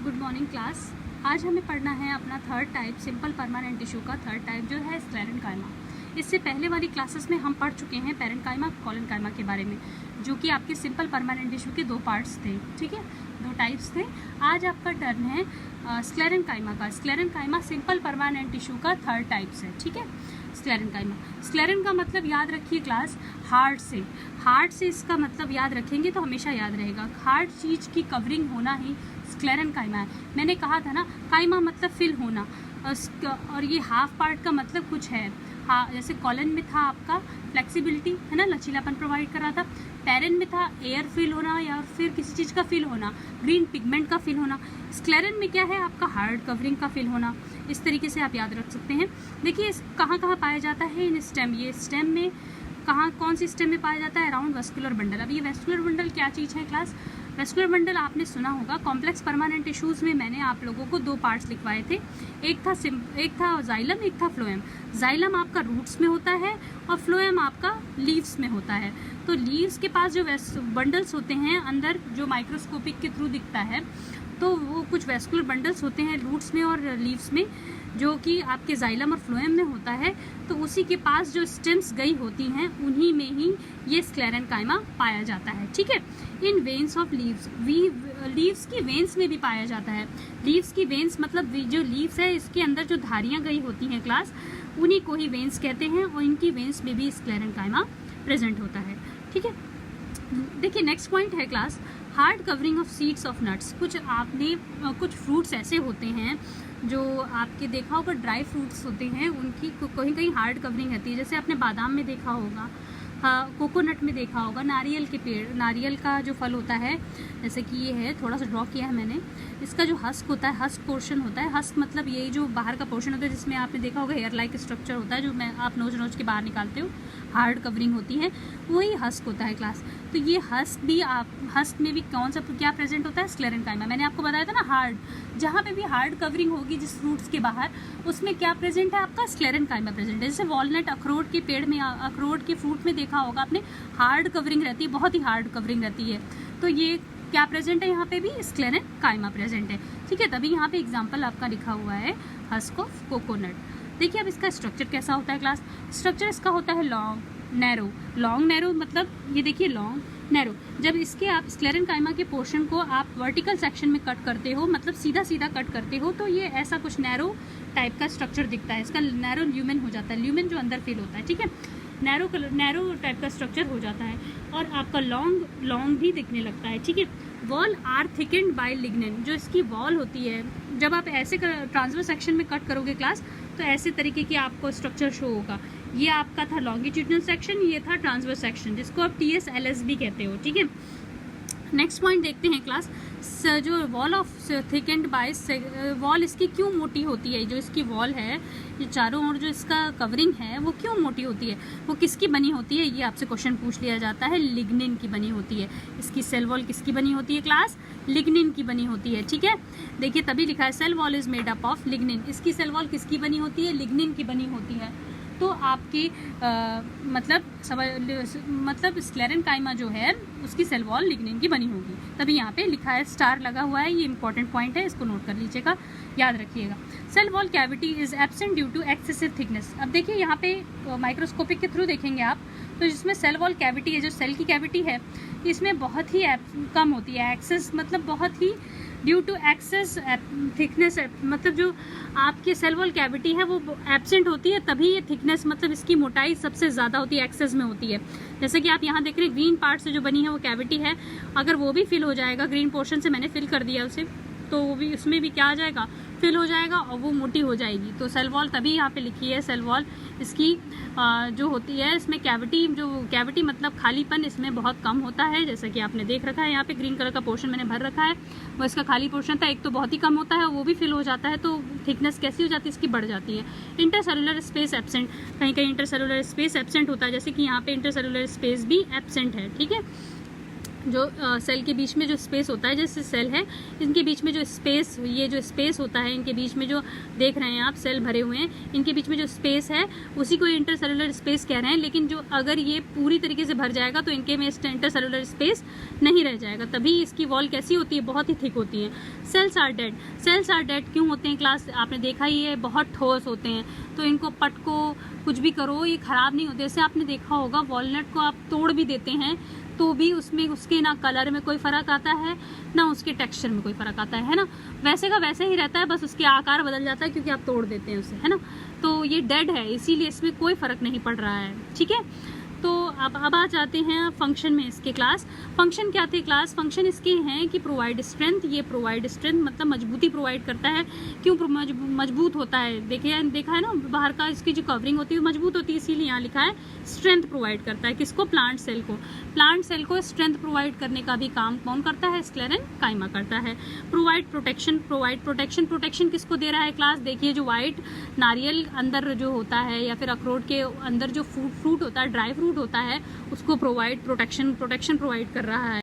Good morning class. आज हमें पढ़ना है अपना third type simple permanent tissue का थर्ड टाइप जो है स्क्लेरेनकाइमा। इससे पहले वाली क्लासेस में हम पढ़ चुके हैं पैरेन्काइमा कॉलेनकाइमा के बारे में, जो कि आपके सिंपल परमानेंट टिश्यू के दो पार्ट्स थे, ठीक है, दो टाइप्स थे। आज आपका टर्न है स्क्लेरेनकाइमा का। स्क्लेरेनकाइमा सिंपल परमानेंट टिश्यू का थर्ड टाइप्स है, ठीक है। स्क्लेरेनकाइमा, स्क्लेरेन का मतलब याद रखिए क्लास हार्ड से। हार्ड से इसका मतलब याद रखेंगे तो हमेशा याद रहेगा। हार्ड चीज़ की कवरिंग होना ही स्क्लेरेनकाइमा है। मैंने कहा था ना, काइमा मतलब फिल होना, और ये हाफ पार्ट का मतलब कुछ है। हाँ, जैसे कॉलन में था आपका फ्लेक्सिबिलिटी, है ना, लचीलापन प्रोवाइड कर रहा था। पैरेन में था एयर फिल होना या फिर किसी चीज़ का फिल होना, ग्रीन पिगमेंट का फिल होना। स्क्लेरेन में क्या है, आपका हार्ड कवरिंग का फिल होना। इस तरीके से आप याद रख सकते हैं। देखिए कहाँ कहाँ पाया जाता है इन स्टेम। ये स्टेम में कहाँ, कौन सी स्टेम में पाया जाता है, अराउंड वेस्कुलर बंडल। अब ये वेस्कुलर बंडल क्या चीज़ है क्लास? वेस्कुलर बंडल आपने सुना होगा। कॉम्प्लेक्स परमानेंट टिश्यूज़ में मैंने आप लोगों को दो पार्ट्स लिखवाए थे, एक था जाइलम, एक था फ्लोएम। जाइलम आपका रूट्स में होता है और फ्लोएम आपका लीव्स में होता है। तो लीव्स के पास जो बंडल्स होते हैं अंदर, जो माइक्रोस्कोपिक के थ्रू दिखता है, तो वो कुछ वेस्कुलर बंडल्स होते हैं रूट्स में और लीव्स में, जो कि आपके जाइलम और फ्लोएम में होता है। तो उसी के पास जो स्टेम्स गई होती हैं उन्हीं में ही ये स्क्लेरेनकाइमा पाया जाता है, ठीक है। इन वेन्स ऑफ लीव्स, लीव्स की वेन्स में भी पाया जाता है। लीव्स की वेन्स मतलब जो लीव्स है इसके अंदर जो धारियाँ गई होती हैं क्लास, उन्हीं को ही वेन्स कहते हैं, और इनकी वेन्स में भी स्क्लेरेनकाइमा प्रेजेंट होता है, ठीक है। देखिए नेक्स्ट पॉइंट है class, hard covering of seeds of nuts. कुछ फ्रूट्स ऐसे होते हैं जो आपके देखा होगा, ड्राई फ्रूट्स होते हैं, उनकी कहीं कहीं हार्ड कवरिंग रहती है। जैसे आपने बादाम में देखा होगा, कोकोनट में देखा होगा, नारियल के पेड़, नारियल का जो फल होता है, जैसे कि ये है, थोड़ा सा ड्रॉ किया है मैंने, इसका जो हस्क होता है, हस्क पोर्शन होता है। हस्क मतलब यही जो बाहर का पोर्शन होता है, जिसमें आपने देखा होगा हेयर लाइक स्ट्रक्चर होता है, जो आप नोच के बाहर निकालते हो, हार्ड कवरिंग होती है, वही हस्क होता है क्लास। तो ये हस्क में भी कौन सा क्या प्रेजेंट होता है, स्क्लेरेनकाइमा। मैंने आपको बताया था ना, हार्ड, जहाँ पे भी हार्ड कवरिंग होगी जिस फ्रूट्स के बाहर, उसमें क्या प्रेजेंट है, आपका स्क्लेरेनकाइमा प्रेजेंट है। जैसे वॉलनट, अखरोट के पेड़ में, अखरोट के फ्रूट में देखा होगा आपने, हार्ड कवरिंग रहती है, बहुत ही हार्ड कवरिंग रहती है। तो ये क्या प्रेजेंट है, यहाँ पे भी स्क्लेरेनकाइमा प्रेजेंट है, ठीक है। तभी यहाँ पे एग्जाम्पल आपका लिखा हुआ है हस्क ऑफ कोकोनट। देखिए अब इसका स्ट्रक्चर कैसा होता है क्लास। स्ट्रक्चर इसका होता है लॉन्ग नैरो। लॉन्ग नैरो मतलब ये देखिए लॉन्ग नैरो। जब इसके आप स्क्लेरेनकाइमा के पोर्शन को आप वर्टिकल सेक्शन में कट करते हो, मतलब सीधा सीधा कट करते हो, तो ये ऐसा कुछ नैरो टाइप का स्ट्रक्चर दिखता है। इसका नैरो ल्यूमेन हो जाता है, ल्यूमेन जो अंदर फील होता है, ठीक है। नैरो टाइप का स्ट्रक्चर हो जाता है, और आपका लॉन्ग भी दिखने लगता है, ठीक है। Wall are thickened by lignin. जो इसकी वॉल होती है, जब आप ऐसे ट्रांसवर्स सेक्शन में कट करोगे क्लास, तो ऐसे तरीके की आपको स्ट्रक्चर शो होगा। ये आपका था लॉन्गिट्यूडनल सेक्शन, ये था ट्रांसवर्स सेक्शन, जिसको आप TSLS भी कहते हो, ठीक है। नेक्स्ट पॉइंट देखते हैं क्लास, जो wall of thickened by, wall इसकी क्यों मोटी होती है। जो इसकी वॉल है, ये चारों ओर जो इसका कवरिंग है, वो क्यों मोटी होती है, वो किसकी बनी होती है, ये आपसे क्वेश्चन पूछ लिया जाता है। लिग्निन की बनी होती है। इसकी सेल वॉल किसकी बनी होती है क्लास, लिग्निन की बनी होती है, ठीक है। देखिए तभी लिखा है cell wall is made up of lignin. इसकी सेल वॉल किसकी बनी होती है, लिग्निन की बनी होती है। तो आपकी मतलब स्क्लेरेनकाइमा जो है उसकी सेल वॉल लिग्निन की बनी होगी, तभी यहाँ पे लिखा है, स्टार लगा हुआ है। ये इंपॉर्टेंट पॉइंट है, इसको नोट कर लीजिएगा, याद रखिएगा। Cell wall cavity is absent due to excessive thickness. अब देखिए यहाँ पे माइक्रोस्कोपिक के थ्रू देखेंगे आप, तो जिसमें सेल वॉल कैविटी है, जो सेल की कैविटी है, इसमें बहुत ही कम होती है। एक्सेस मतलब बहुत ही, ड्यू टू एक्सेस थिकनेस, मतलब जो आपकी सेल वॉल कैविटी है वो एब्सेंट होती है, तभी ये थिकनेस मतलब इसकी मोटाई सबसे ज़्यादा होती है, एक्सेस में होती है। जैसे कि आप यहाँ देख रहे हैं, ग्रीन पार्ट से जो बनी है वो कैविटी है, अगर वो भी फिल हो जाएगा, ग्रीन पोर्शन से मैंने फिल कर दिया उसे, तो वो भी, उसमें भी क्या आ जाएगा, फिल हो जाएगा, और वो मोटी हो जाएगी। तो सेल वॉल तभी यहाँ पे लिखी है, सेल वॉल इसकी जो होती है, इसमें कैविटी मतलब खालीपन इसमें बहुत कम होता है। जैसा कि आपने देख रखा है, यहाँ पे ग्रीन कलर का पोर्शन मैंने भर रखा है, वो इसका खाली पोर्शन था, एक तो बहुत ही कम होता है, वो भी फिल हो जाता है, तो थिकनेस कैसी हो जाती है, इसकी बढ़ जाती है। इंटरसेलुलर स्पेस एब्सेंट, कहीं कहीं इंटरसेलुलर स्पेस एब्सेंट होता है, जैसे कि यहाँ पे इंटरसेलुलर स्पेस भी एब्सेंट है, ठीक है। जो सेल के बीच में जो स्पेस होता है, जैसे सेल है इनके बीच में जो स्पेस, ये जो स्पेस होता है इनके बीच में जो देख रहे हैं आप सेल भरे हुए हैं, इनके बीच में जो स्पेस है उसी को इंटरसेलुलर स्पेस कह रहे हैं। लेकिन जो अगर ये पूरी तरीके से भर जाएगा तो इनके में इंटरसेलुलर स्पेस नहीं रह जाएगा, तभी इसकी वॉल कैसी होती है, बहुत ही थिक होती है। Cells are dead. Cells are dead क्यों होते हैं क्लास, आपने देखा ही है, बहुत ठोस होते हैं, तो इनको पटको कुछ भी करो ये ख़राब नहीं होते। जैसे आपने देखा होगा वॉलनट को आप तोड़ भी देते हैं तो भी उसमें उसके ना कलर में कोई फ़र्क आता है ना उसके टेक्सचर में कोई फ़र्क आता है ना, वैसे का वैसे ही रहता है, बस उसके आकार बदल जाता है क्योंकि आप तोड़ देते हैं उसे, है ना। तो ये डेड है, इसीलिए इसमें कोई फ़र्क नहीं पड़ रहा है, ठीक है। तो अब आ जाते हैं फंक्शन में इसके क्लास। फंक्शन क्या थे क्लास, फंक्शन इसके हैं कि प्रोवाइड स्ट्रेंथ, ये प्रोवाइड स्ट्रेंथ मतलब मजबूती प्रोवाइड करता है। क्यों मजबूत होता है, देखा है ना, बाहर का इसकी जो कवरिंग होती है मजबूत होती है, इसीलिए यहाँ लिखा है स्ट्रेंथ प्रोवाइड करता है। किसको, प्लांट सेल को। प्लांट सेल को स्ट्रेंथ प्रोवाइड करने का भी काम कौन करता है, स्क्लेरेनकाइमा करता है। प्रोवाइड प्रोटेक्शन, प्रोटेक्शन किसको दे रहा है क्लास, देखिए जो वाइट नारियल अंदर जो होता है या फिर अखरोट के अंदर जो फ्रूट होता है, ड्राई फ्रूट होता है, उसको प्रोटेक्शन प्रोवाइड कर रहा है।